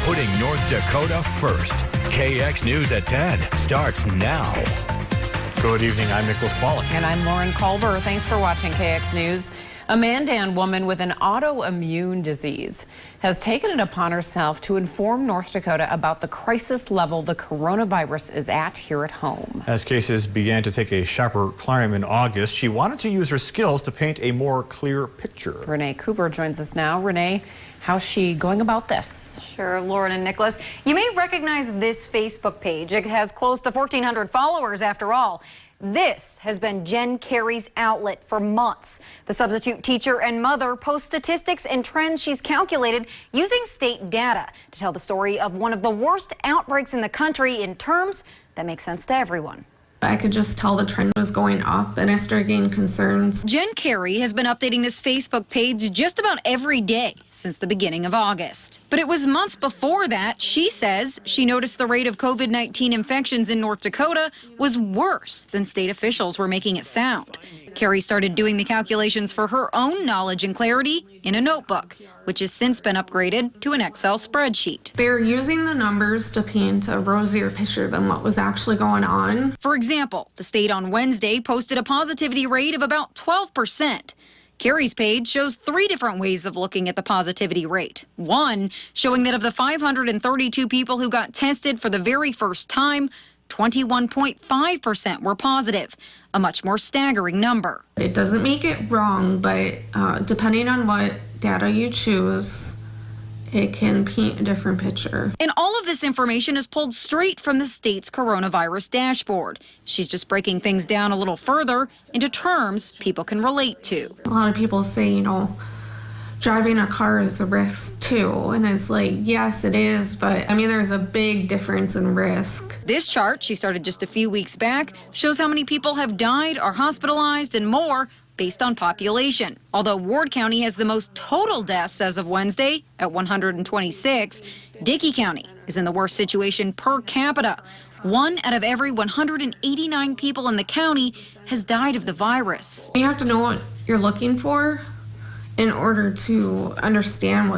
putting North Dakota first. KX News at 10 starts now. Good evening, I'm Nicholas Pollack. And I'm Lauren Culver. Thanks for watching KX News. A Mandan woman with an autoimmune disease has taken it upon herself to inform North Dakota about the crisis level the coronavirus is at here at home. As cases began to take a sharper climb in August, she wanted to use her skills to paint a more clear picture. Renee Cooper joins us now. Renee, how's she going about this? Sure, Lauren and Nicholas. You may recognize this Facebook page. It has close to 1,400 followers after all. This has been Jen Carey's outlet for months. The substitute teacher and mother posts statistics and trends she's calculated using state data to tell the story of one of the worst outbreaks in the country in terms that make sense to everyone. I could just tell the trend was going up and I started getting concerns. Jen Carey has been updating this Facebook page just about every day since the beginning of August. But it was months before that, she says, she noticed the rate of COVID-19 infections in North Dakota was worse than state officials were making it sound. Carey started doing the calculations for her own knowledge and clarity in a notebook, which has since been upgraded to an Excel spreadsheet. They're using the numbers to paint a rosier picture than what was actually going on. For example, the state on Wednesday posted a positivity rate of about 12%. Carey's page shows 3 different ways of looking at the positivity rate. One, showing that of the 532 people who got tested for the very first time, 21.5% were positive, a much more staggering number. It doesn't make it wrong, but depending on what data you choose, it can paint a different picture. And all of this information is pulled straight from the state's coronavirus dashboard. She's just breaking things down a little further into terms people can relate to. A lot of people say, driving a car is a risk too. And it's like, yes, it is. But I mean, there's a big difference in risk. This chart, she started just a few weeks back, shows how many people have died, are hospitalized, and more based on population. Although Ward County has the most total deaths as of Wednesday at 126, Dickey County is in the worst situation per capita. 1 out of every 189 people in the county has died of the virus. You have to know what you're looking for in order to understand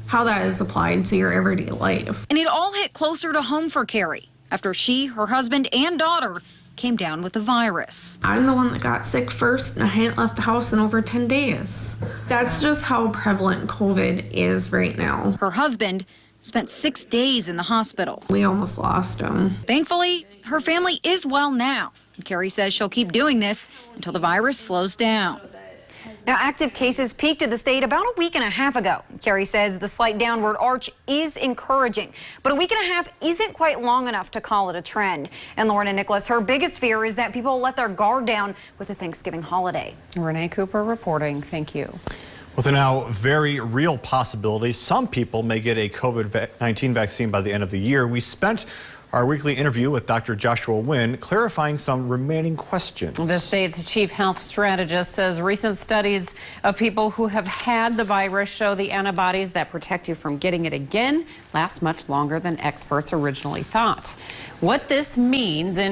how that is applied to your everyday life. And it all hit closer to home for Carey after she, her husband, and daughter came down with the virus. I'm the one that got sick first, and I hadn't left the house in over 10 days. That's just how prevalent COVID is right now. Her husband spent 6 days in the hospital. We almost lost him. Thankfully, her family is well now. Carey says she'll keep doing this until the virus slows down. Now, active cases peaked in the state about a week and a half ago. Carey says the slight downward arch is encouraging, but a week and a half isn't quite long enough to call it a trend. And Lauren and Nicholas, her biggest fear is that people let their guard down with the Thanksgiving holiday. Renee Cooper reporting. Thank you. With a now very real possibility, some people may get a COVID-19 vaccine by the end of the year. We spent our weekly interview with Dr. Joshua Wynn clarifying some remaining questions. The state's chief health strategist says recent studies of people who have had the virus show the antibodies that protect you from getting it again last much longer than experts originally thought. What this means in